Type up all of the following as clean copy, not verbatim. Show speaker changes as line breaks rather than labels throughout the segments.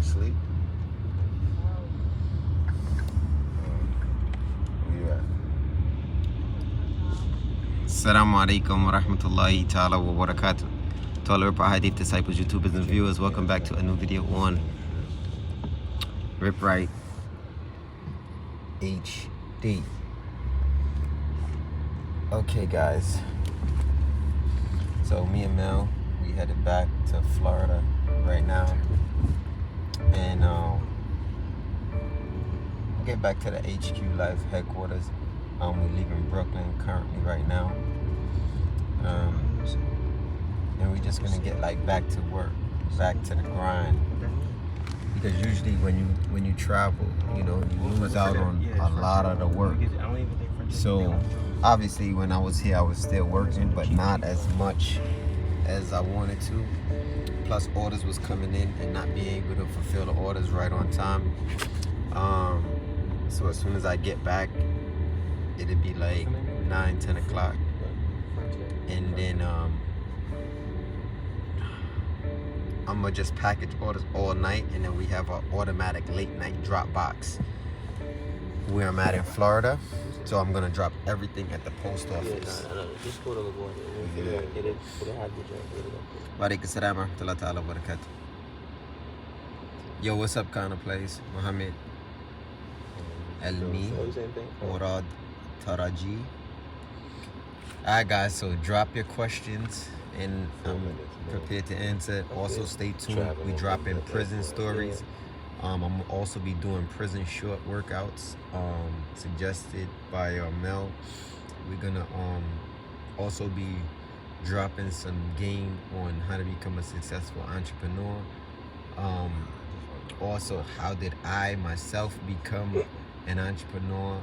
asleep? Where you at? Assalamu alaikum wa rahmatullahi ta'ala wa barakatuh. To all RipRight HD disciples, YouTubers, and viewers, welcome back to a new video on RipRight HD. Okay guys, so me and Mel, we headed back to Florida right now, and we'll get back to the HQ Life headquarters. We're leaving Brooklyn currently right now, and we're just gonna get like back to work, back to the grind, because usually when you travel, you know, you lose out on a lot of the work. So obviously when I was here I was still working, but not as much as I wanted to. Plus orders was coming in and not being able to fulfill the orders right on time. So as soon as I get back, it'd be like 9-10 o'clock, and then I'm gonna just package orders all night, and then we have an automatic late night drop box where I'm at in Florida. So I'm gonna drop everything at the post office. 𝗪𝗡𝗧𝗘𝗥𝗡𝗥. Yo, what's up, kind of place? Mohammed Elmi Murad Taraji. Alright guys, so drop your questions and I'm prepared to answer. Also stay tuned, we drop in prison stories. I'm also be doing prison short workouts suggested by Mel. We're gonna also be dropping some game on how to become a successful entrepreneur. Also, how did I myself become an entrepreneur?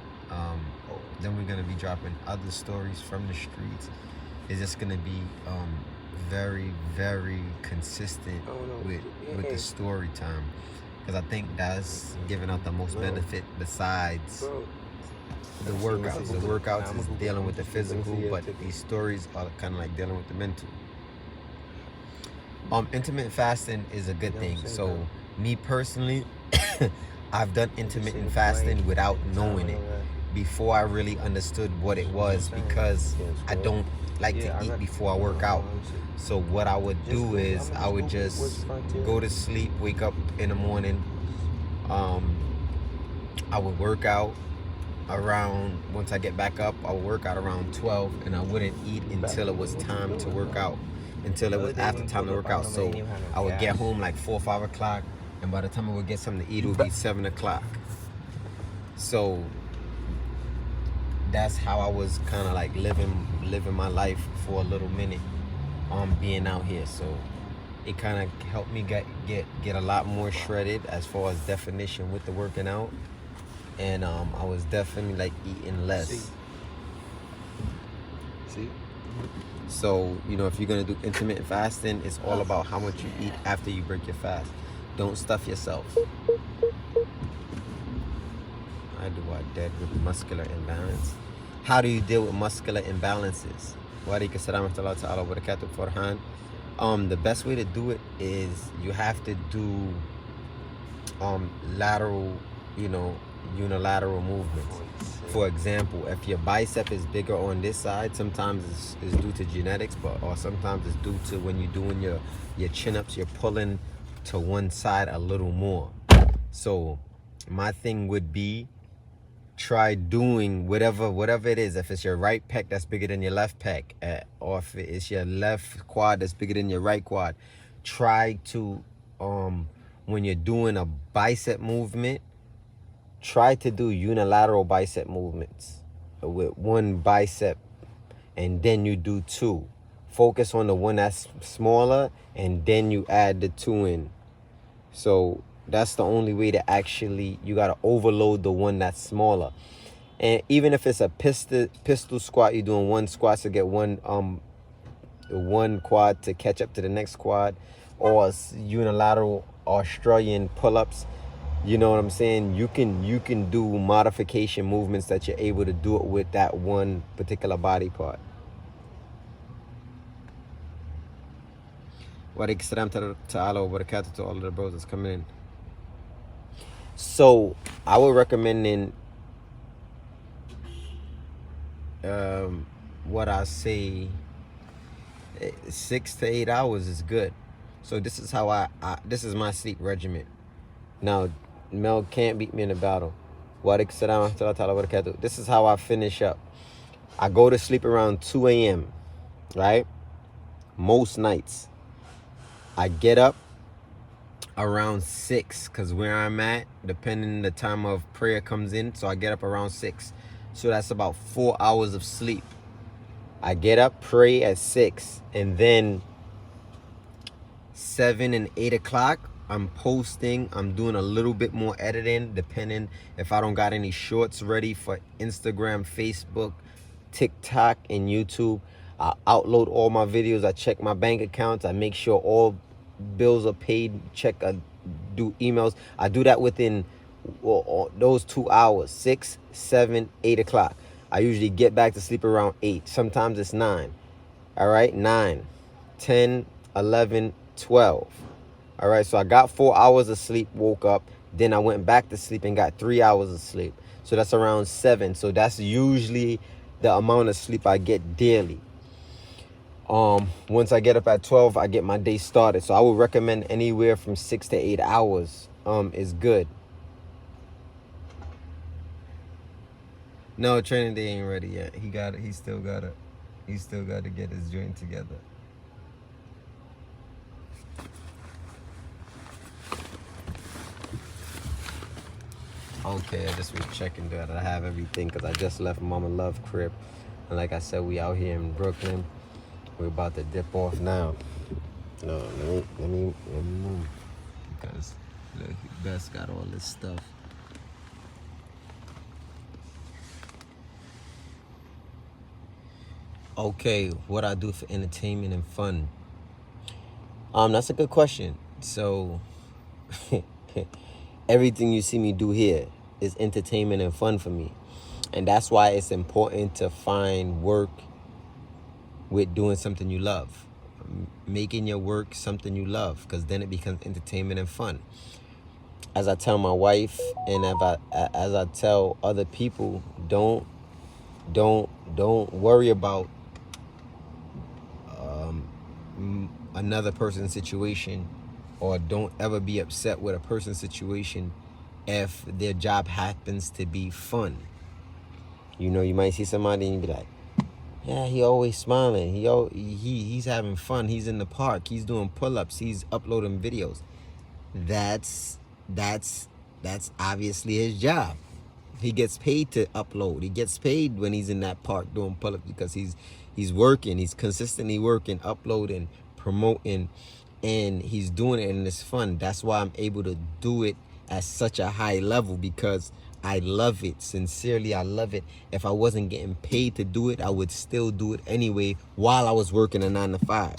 Then we're gonna be dropping other stories from the streets. It's just gonna be very, very consistent with the story time, because I think that's giving out the most benefit besides the workouts. The workouts is dealing with the physical, but these stories are kind of like dealing with the mental. Intermittent fasting is a good thing. So me personally, I've done intermittent fasting without knowing it before I really understood what it was, because I don't like to eat before I work out. So what I would do is I would just go to sleep, wake up in the morning. I would work out around, once I get back up, I would work out around 12, and I wouldn't eat until it was time to work out, until it was after time to work out. So I would get home like 4 or 5 o'clock, and by the time I would get something to eat, it would be 7 o'clock. So that's how I was kind of like living my life for a little minute, being out here. So it kind of helped me get a lot more shredded as far as definition with the working out, and I was definitely like eating less. See? So, you know, if you're gonna do intermittent fasting, it's all about how much you eat after you break your fast. Don't stuff yourself. I do what? Dead with muscular imbalance. How do you deal with muscular imbalances? 𝗪𝗡𝗧𝗘𝗥𝗡𝗥 Farhan. The best way to do it is you have to do lateral, you know, unilateral movements. For example, if your bicep is bigger on this side, sometimes it's due to genetics, or sometimes it's due to when you're doing your chin-ups, you're pulling to one side a little more. So my thing would be, try doing whatever it is. If it's your right pec that's bigger than your left pec, or if it's your left quad that's bigger than your right quad, try to when you're doing a bicep movement, try to do unilateral bicep movements with one bicep, and then you do two. Focus on the one that's smaller, and then you add the two in. So that's the only way to actually, you got to overload the one that's smaller. And even if it's a pistol squat, you're doing one squat to get one quad to catch up to the next quad, or unilateral Australian pull-ups. You know what I'm saying? You can do modification movements that you're able to do it with that one particular body part. 𝗪𝗡𝗧𝗘𝗥𝗡𝗥 to all of the bros that's coming in. So I would recommend in what I say 6 to 8 hours is good. So this is how I this is my sleep regimen. Now Mel can't beat me in a battle. This is how I finish up. I go to sleep around 2 a.m. right? Most nights. I get up around 6 because where I'm at, depending the time of prayer comes in, so I get up around 6. So that's about 4 hours of sleep. I get up, pray at 6, and then 7 and 8 o'clock, I'm posting. I'm doing a little bit more editing, depending if I don't got any shorts ready for Instagram, Facebook, TikTok, and YouTube. I upload all my videos. I check my bank accounts. I make sure all bills are paid. Do emails. I do that within those 2 hours, 6, 7, 8 o'clock. I usually get back to sleep around 8. Sometimes it's 9. All right, 9, 10, 11, 12. All right, so I got 4 hours of sleep, woke up. Then I went back to sleep and got 3 hours of sleep. So that's around 7. So that's usually the amount of sleep I get daily. Once I get up at 12, I get my day started. So I would recommend anywhere from 6 to 8 hours is good. No, training day ain't ready yet. He still got to get his joint together. Okay, I just was checking that I have everything because I just left Mama Love crib. And like I said, we out here in Brooklyn. We're about to dip off now. No, let me move. Because look, Bess got all this stuff. Okay, what I do for entertainment and fun. That's a good question. So everything you see me do here is entertainment and fun for me. And that's why it's important to find work with doing something you love. Making your work something you love, because then it becomes entertainment and fun. As I tell my wife and as I tell other people, don't worry about another person's situation, or don't ever be upset with a person's situation if their job happens to be fun. You know, you might see somebody and you be like, yeah, he always smiling. He's having fun. He's in the park. He's doing pull-ups. He's uploading videos. That's obviously his job. He gets paid to upload. He gets paid when he's in that park doing pull-ups because he's working. He's consistently working, uploading, promoting, and he's doing it and it's fun. That's why I'm able to do it at such a high level, because I love it. Sincerely, I love it. If I wasn't getting paid to do it, I would still do it anyway while I was working a 9 to 5.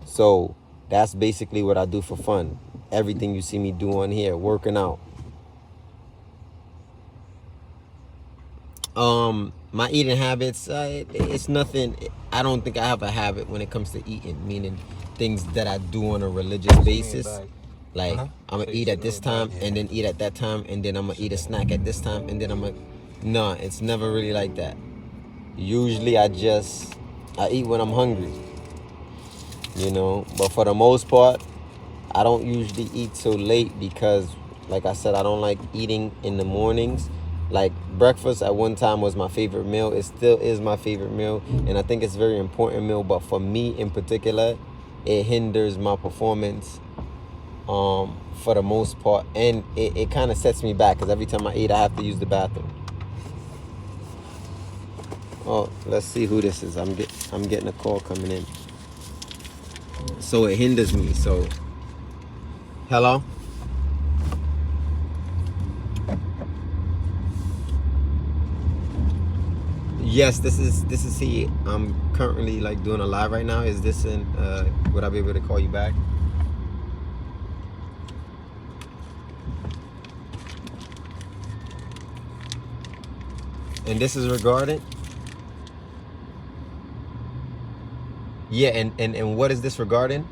So that's basically what I do for fun. Everything you see me do on here, working out. My eating habits, it's nothing. I don't think I have a habit when it comes to eating, meaning things that I do on a religious basis. Like, I'm going to eat at this time and then eat at that time, and then I'm going to eat a snack at this time, and then I'm going to... No, it's never really like that. Usually I eat when I'm hungry, you know. But for the most part, I don't usually eat so late because, like I said, I don't like eating in the mornings. Like, breakfast at one time was my favorite meal. It still is my favorite meal, and I think it's a very important meal. But for me in particular, it hinders my performance for the most part, and it kind of sets me back because every time I eat, I have to use the bathroom. Oh, let's see who this is. I'm getting a call coming in, so it hinders me. So, hello. Yes, this is he. I'm currently like doing a live right now. Is this in? Would I be able to call you back? And this is regarding? Yeah, and what is this regarding?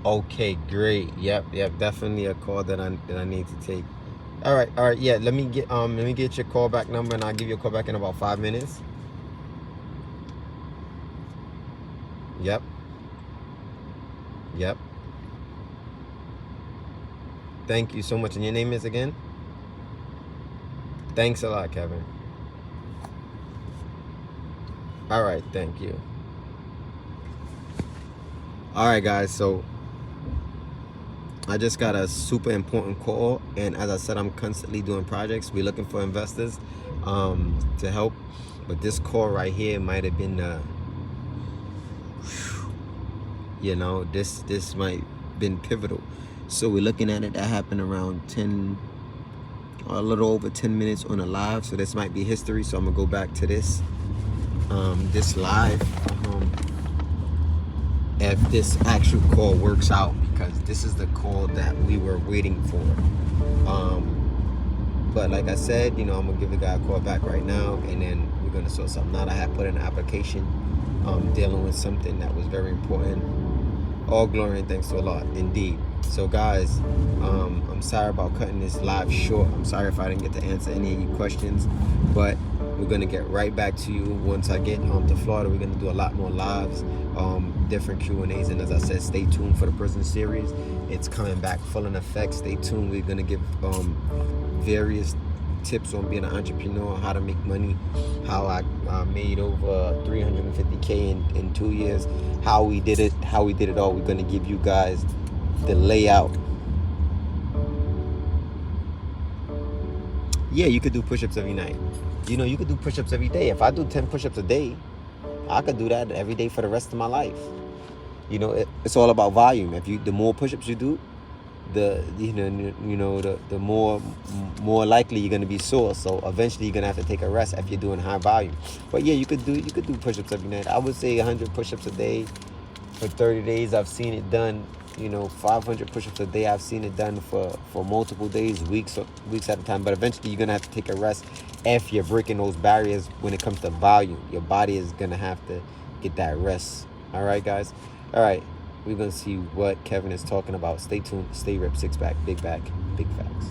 Okay, great. Yep, definitely a call that I need to take. All right, yeah. Let me get your callback number, and I'll give you a call back in about 5 minutes. Yep. Thank you so much. And your name is again? Thanks a lot, Kevin. All right, thank you. All right, guys, so I just got a super important call, and as I said, I'm constantly doing projects. We're looking for investors to help, but this call right here might have been this might been pivotal. So we're looking at it. That happened around a little over 10 minutes on a live, so this might be history. So I'm gonna go back to this live if this actual call works out, because this is the call that we were waiting for. But like I said, I'm gonna give the guy a call back right now, and then we're gonna sort something out. I have put in an application dealing with something that was very important. All glory and thanks to Allah, indeed. So guys, I'm sorry about cutting this live short. I'm sorry if I didn't get to answer any of your questions, but we're gonna get right back to you once I get to Florida. We're gonna do a lot more lives, different Q&As, and as I said, stay tuned for the prison series. It's coming back full in effect. Stay tuned. We're gonna give various tips on being an entrepreneur, how to make money, how I made over 350K in 2 years, how we did it all. We're gonna give you guys the layout. Yeah, you could do push-ups every night. You could do push-ups every day. If I do 10 push-ups a day, I could do that every day for the rest of my life. It's all about volume. The more push-ups you do, the more likely you're gonna be sore. So eventually you're gonna have to take a rest if you're doing high volume. But yeah, you could do push-ups every night. I would say 100 push-ups a day for 30 days. I've seen it done. 500 push-ups a day. I've seen it done for multiple days, weeks at a time. But eventually you're gonna have to take a rest if you're breaking those barriers when it comes to volume. Your body is gonna have to get that rest. All right, guys. All right. We're going to see what Kevin is talking about. Stay tuned. Stay ripped. Six pack, big back, big facts.